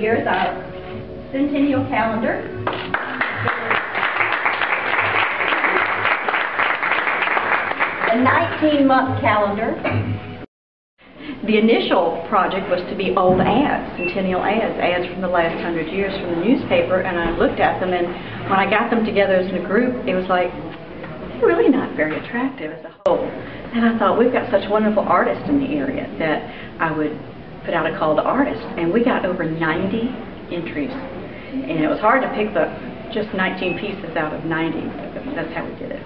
here's our Centennial calendar. A 19-month calendar. The initial project was to be old ads, Centennial ads from the last 100 years from the newspaper, and I looked at them, and when I got them together as a group, it was like, they're really not very attractive as a whole. And I thought, we've got such wonderful artists in the area that I would put out a call to artists, and we got over 90 entries. And it was hard to pick just 19 pieces out of 90. That's how we did it.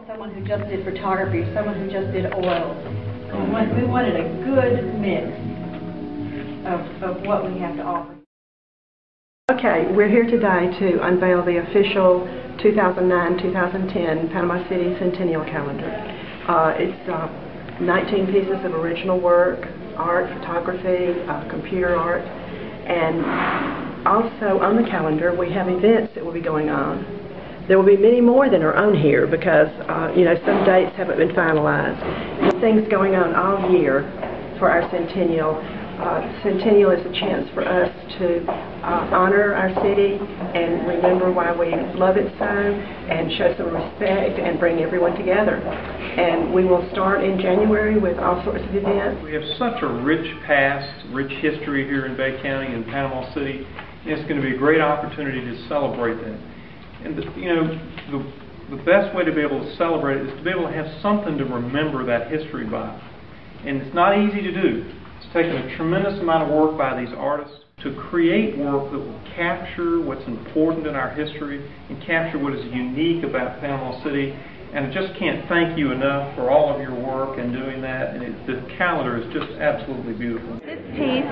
Someone who just did photography, someone who just did oil. We wanted a good mix of what we have to offer. Okay, we're here today to unveil the official 2009-2010 Panama City Centennial calendar. It's 19 pieces of original work, art, photography, computer art, and also on the calendar we have events that will be going on. There will be many more than are on here because, some dates haven't been finalized. There's things going on all year for our Centennial. Centennial is a chance for us to honor our city and remember why we love it so and show some respect and bring everyone together. And we will start in January with all sorts of events. We have such a rich past, rich history here in Bay County and Panama City, and it's going to be a great opportunity to celebrate that. And the best way to be able to celebrate it is to be able to have something to remember that history by. And it's not easy to do. It's taken a tremendous amount of work by these artists to create work that will capture what's important in our history and capture what is unique about Panama City. And I just can't thank you enough for all of your work in doing that. And the calendar is just absolutely beautiful. This piece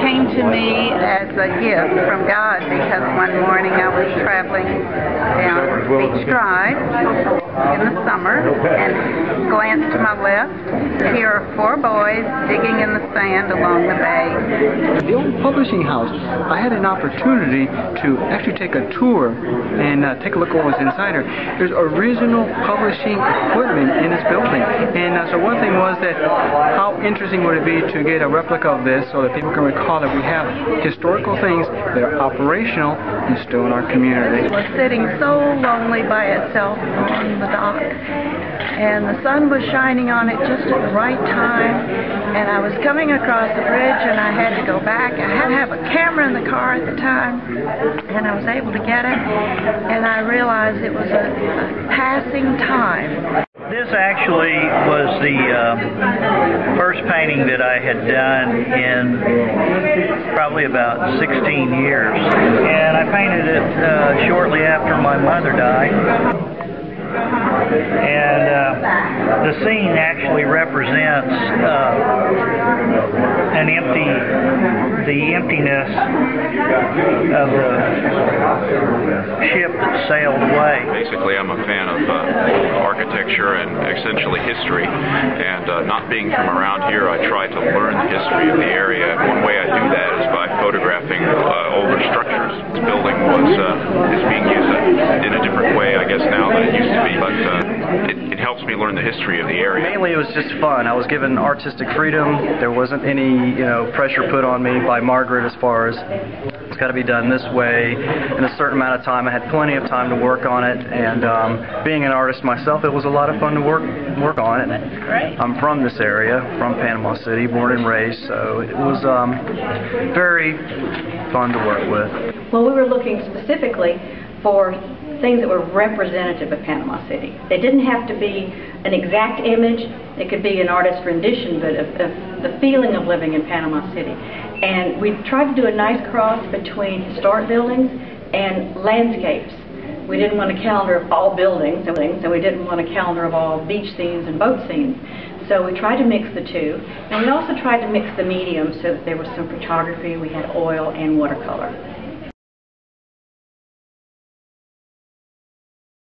came to me as a gift from God because one morning I was traveling down Beach Drive in the summer and glanced to my left. Here are 4 boys digging in the sand along the bay. The old publishing house, I had an opportunity to actually take a tour and take a look at what was inside here. There's original publishing equipment in this building. And so one thing was that how interesting would it be to get a replica of this so that people can recall that we have historical things that are operational and still in our community. It was sitting so lonely by itself on the dock, and the sun was shining on it just at the right time, and I was coming across the bridge and I had to go back. I had to have a camera in the car at the time, and I was able to get it, and I realized it was a passing time. This actually was the first painting that I had done in probably about 16 years, and I painted it shortly after my mother died. And the scene actually represents the emptiness of the ship that sailed away. Basically, I'm a fan of architecture and essentially history, and not being from around here, I try to learn the history of the area. And one way I do that is by photographing older structures. This building is being used in a different way, I guess, now than it used to be, but it helps me learn the history of the area. Mainly it was just fun. I was given artistic freedom. There wasn't any pressure put on me by Margaret as far as it's got to be done this way in a certain amount of time. I had plenty of time to work on it, and being an artist myself, it was a lot of fun to work on it. That's great. I'm from this area, from Panama City, born and raised, so it was very fun to work with. Well, we were looking specifically for things that were representative of Panama City. They didn't have to be an exact image. It could be an artist's rendition, but of the feeling of living in Panama City. And we tried to do a nice cross between historic buildings and landscapes. We didn't want a calendar of all buildings, and we didn't want a calendar of all beach scenes and boat scenes. So we tried to mix the two. And we also tried to mix the mediums so that there was some photography. We had oil and watercolor.